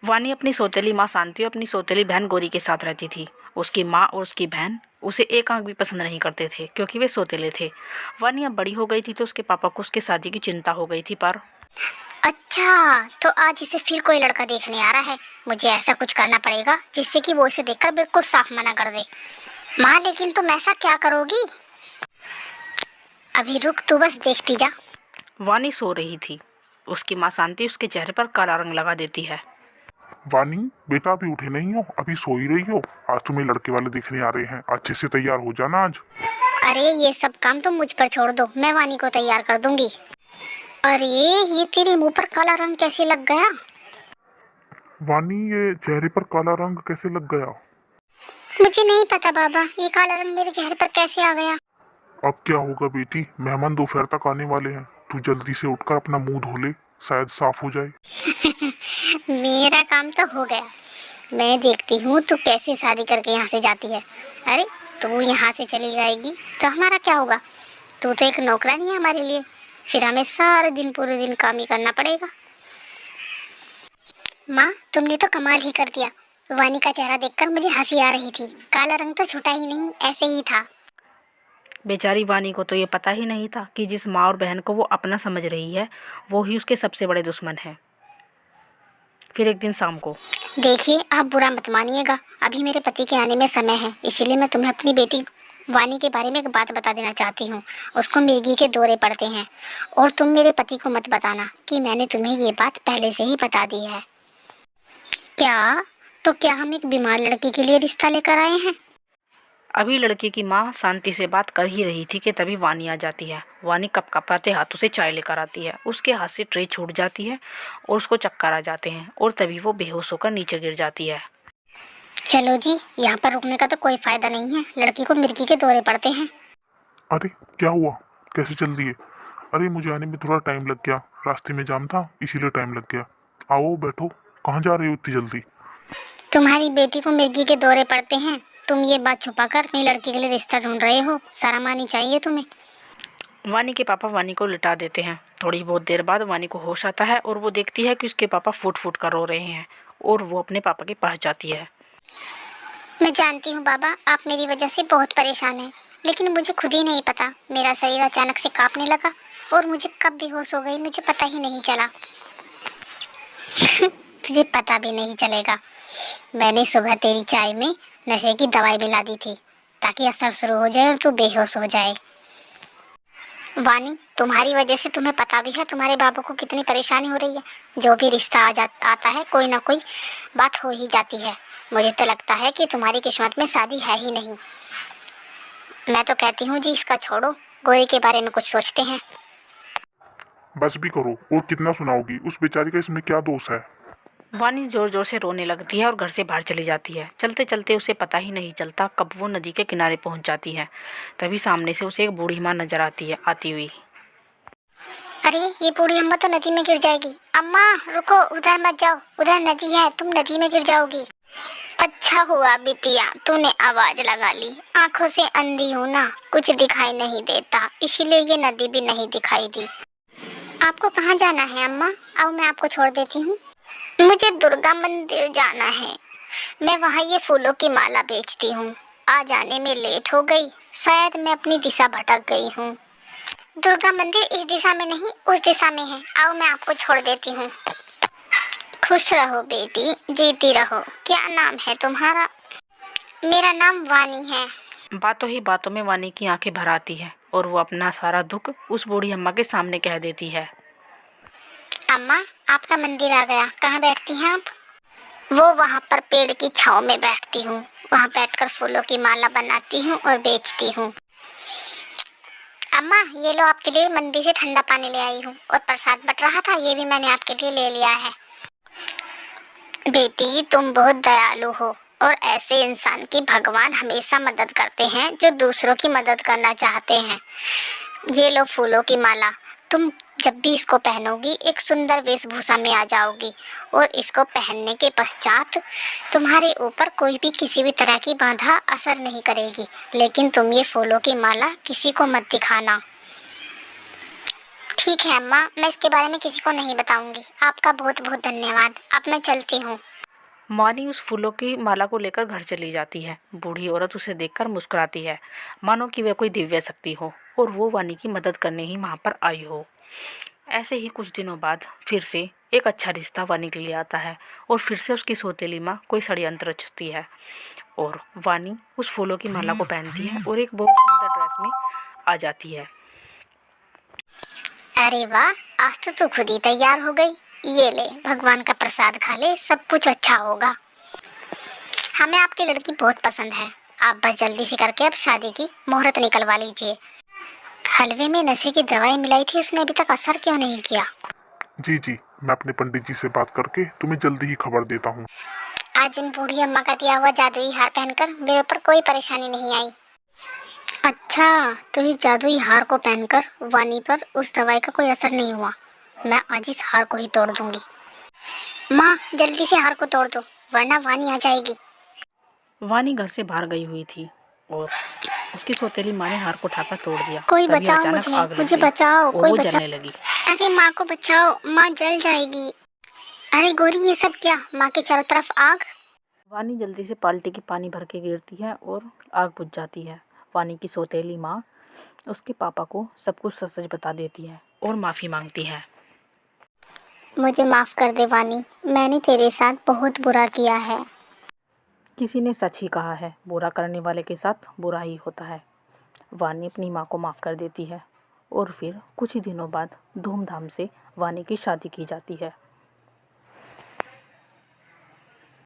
वानी अपनी सौतेली माँ शांति और अपनी सौतेली बहन गौरी के साथ रहती थी। उसकी माँ और उसकी बहन उसे एक आंख भी पसंद नहीं करते थे क्योंकि वे सौतेले थे। वानी अब बड़ी हो गई थी तो उसके पापा को उसके शादी की चिंता हो गई थी। पर अच्छा, तो आज इसे फिर कोई लड़का देखने आ रहा है। मुझे ऐसा कुछ करना पड़ेगा जिससे कि वो इसे देखकर बिल्कुल साफ मना कर दे। माँ, लेकिन तुम ऐसा क्या करोगी? अभी रुक, तू बस देखती जा। वानी सो रही थी। उसकी माँ शांति उसके चेहरे पर काला रंग लगा देती है। वानी बेटा, अभी उठे नहीं हो? अभी सो ही रही हो? आज तुम्हें लड़के वाले दिखने आ रहे हैं, अच्छे से तैयार हो जाना आज। अरे ये सब काम तुम मुझ पर छोड़ दो, मैं वानी को तैयार कर दूंगी। अरे ये तेरे मुंह पर काला रंग कैसे लग गया? वानी, ये चेहरे पर काला रंग कैसे लग गया? मुझे नहीं पता बाबा, ये काला रंग मेरे चेहरे पर कैसे आ गया। अब क्या होगा बेटी, मेहमान दोपहर तक आने वाले हैं। तू जल्दी से उठकर अपना मुंह धो ले, शायद साफ हो जाए। मेरा काम तो हो गया। मैं देखती हूँ तू कैसे शादी करके यहाँ से जाती है। अरे तू यहाँ से चली जाएगी तो हमारा क्या होगा? तू तो एक नौकरानी है हमारे लिए, फिर हमें सारे दिन पूरे दिन काम ही करना पड़ेगा। माँ, तुमने तो कमाल ही कर दिया। वानी का चेहरा देखकर मुझे हंसी आ रही थी। काला रंग तो छूटा ही नहीं, ऐसे ही था। बेचारी वानी को तो ये पता ही नहीं था कि जिस माँ और बहन को वो अपना समझ रही है वो ही उसके सबसे बड़े दुश्मन है। फिर एक दिन शाम को, देखिए, आप बुरा मत मानिएगा, अभी मेरे पति के आने में समय है, इसीलिए मैं तुम्हें अपनी बेटी वानी के बारे में एक बात बता देना चाहती हूँ। उसको मिर्गी के दौरे पड़ते हैं, और तुम मेरे पति को मत बताना कि मैंने तुम्हें ये बात पहले से ही बता दी है। क्या? तो क्या हम एक बीमार लड़की के लिए रिश्ता लेकर आए हैं? अभी लड़के की माँ शांति से बात कर ही रही थी कि तभी वानी आ जाती है। वानी कपकपाते हाथों से चाय लेकर आती है। उसके हाथ से ट्रे छूट जाती है और उसको चक्कर आ जाते हैं और तभी वो बेहोश होकर नीचे गिर जाती है। चलो जी, यहाँ पर रुकने का तो कोई फायदा नहीं है, लड़की को मिर्गी के दौरे पड़ते हैं। अरे क्या हुआ, कैसे चल दिए? अरे मुझे आने में थोड़ा टाइम लग गया, रास्ते में जाम था इसीलिए टाइम लग गया। आओ बैठो, कहाँ जा रही हो इतनी जल्दी? तुम्हारी बेटी को मिर्गी के दौरे पड़ते हैं, तुम ये बात छुपाकर अपनी लड़की के लिए रिश्ता ढूंढ रहे हो। शर्म आनी चाहिए तुम्हें। वानी के पापा वानी को लिटा देते हैं। थोड़ी बहुत देर बाद वानी को होश आता है और वो देखती है कि उसके पापा फूट फूट कर रो रहे हैं और वो अपने पापा के पास जाती है। मैं जानती हूँ बाबा, आप मेरी वजह से बहुत परेशान हैं, लेकिन मुझे खुद ही नहीं पता, मेरा शरीर अचानक से कांपने लगा और मुझे कब बेहोश हो गई मुझे पता ही नहीं चला। तुझे पता भी नहीं चलेगा। मैंने सुबह तेरी चाय में नशे की दवाई मिला दी थी ताकि असर शुरू हो जाए और तू बेहोश हो जाए। वानी, तुम्हारी वजह से तुम्हें पता भी है तुम्हारे बाबू को कितनी परेशानी हो रही है। जो भी रिश्ता आता है कोई ना कोई बात हो ही जाती है। मुझे तो लगता है कि तुम्हारी किस्मत में शादी है ही नहीं। मैं तो कहती हूँ जी, इसका छोड़ो, गोरी के बारे में कुछ सोचते हैं। बस भी करो, और कितना सुनाओगी? उस बेचारी का इसमें क्या दोष है? वानी जोर जोर से रोने लगती है और घर से बाहर चली जाती है। चलते चलते उसे पता ही नहीं चलता कब वो नदी के किनारे पहुंच जाती है। तभी सामने से उसे एक बूढ़ी माँ नजर आती है आती हुई। अरे ये बूढ़ी अम्मा तो नदी में गिर जाएगी। अम्मा रुको, उधर मत जाओ, उधर नदी है, तुम नदी में गिर जाओगी। अच्छा हुआ बिटिया तूने आवाज लगा ली, आंखों से अंधी हूँ ना, कुछ दिखाई नहीं देता, इसीलिए ये नदी भी नहीं दिखाई दी। आपको कहाँ जाना है अम्मा? आओ मैं आपको छोड़ देती हूँ। मुझे दुर्गा मंदिर जाना है, मैं वहाँ ये फूलों की माला बेचती हूँ। आ जाने में लेट हो गई, शायद मैं अपनी दिशा भटक गई हूँ। दुर्गा मंदिर इस दिशा में नहीं, उस दिशा में है, आओ मैं आपको छोड़ देती हूँ। खुश रहो बेटी, जीती रहो। क्या नाम है तुम्हारा? मेरा नाम वानी है। बातों ही बातों में वानी की आंखें भर आती है और वो अपना सारा दुख उस बूढ़ी अम्मा के सामने कह देती है। अम्मा, आपका मंदिर आ गया, कहाँ बैठती हैं आप? वो वहाँ पर पेड़ की छाँव में बैठती हूँ, वहाँ बैठकर फूलों की माला बनाती हूँ और बेचती हूँ। अम्मा ये लो, आपके लिए मंदिर से ठंडा पानी ले आई हूँ, और प्रसाद बट रहा था ये भी मैंने आपके लिए ले लिया है। बेटी तुम बहुत दयालु हो, और ऐसे इंसान की भगवान हमेशा मदद करते हैं जो दूसरों की मदद करना चाहते हैं। ये लो फूलों की माला, तुम जब भी इसको पहनोगी एक सुंदर वेशभूषा में आ जाओगी, और इसको पहनने के पश्चात तुम्हारे ऊपर कोई भी किसी भी तरह की बाधा असर नहीं करेगी। लेकिन तुम ये फूलों की माला किसी को मत दिखाना, ठीक है अम्मा, मैं इसके बारे में किसी को नहीं बताऊंगी। आपका बहुत बहुत धन्यवाद। अब मैं चलती हूँ। वानी उस फूलों की माला को लेकर घर चली जाती है। बूढ़ी औरत उसे देखकर मुस्कुराती है, मानो कि वह कोई दिव्य शक्ति हो और वो वानी की मदद करने ही वहाँ पर आई हो। ऐसे ही कुछ दिनों बाद फिर से एक अच्छा रिश्ता वानी के लिए आता है और फिर से उसकी सौतेली माँ कोई षड्यंत्र रचती है और वानी उस फूलों की माला को पहनती है और एक बहुत सुंदर ड्रेस में आ जाती है। अरे वाह, आज तो तू खुद ही तैयार हो गई। ये ले, भगवान का प्रसाद खा ले, सब कुछ अच्छा होगा। हमें आपकी लड़की बहुत पसंद है। आप बस जल्दी से करके अब शादी की मुहूर्त निकलवा लीजिए। हलवे में नशे की दवाई मिलाई थी, उसने अभी तक असर क्यों नहीं किया? जी जी, मैं अपने पंडित जी से बात करके तुम्हें जल्दी ही खबर देता हूँ। आज उन बूढ़ी अम्मा का दिया हुआ जादुई हार पहनकर मेरे ऊपर कोई परेशानी नहीं आई। अच्छा, तो इस जादुई हार को पहनकर वानी पर उस दवाई का कोई असर नहीं हुआ। मैं आज इस हार को ही तोड़ दूंगी। माँ, जल्दी से हार को तोड़ दो, वरना वानी आ जाएगी। वानी घर से बाहर गई हुई थी और उसकी सौतेली माँ ने हार को उठाकर तोड़ दिया। कोई तभी बचाओ अचानक मुझे, आग लग मुझे गई बचाओ, और कोई वो बचाओ। जलने लगी। अरे माँ को बचाओ, माँ जल जाएगी। अरे गोरी, ये सब क्या? माँ के चारों तरफ आग। वानी जल्दी से बाल्टी की पानी भर के गिरती है और आग बुझ जाती है। वानी की सौतेली माँ उसके पापा को सब कुछ सच सच बता देती है और माफ़ी मांगती है। मुझे माफ कर दे वानी, मैंने तेरे साथ बहुत बुरा किया है। किसी ने सच ही कहा है, बुरा करने वाले के साथ बुरा ही होता है। वानी अपनी माँ को माफ़ कर देती है और फिर कुछ ही दिनों बाद धूमधाम से वानी की शादी की जाती है।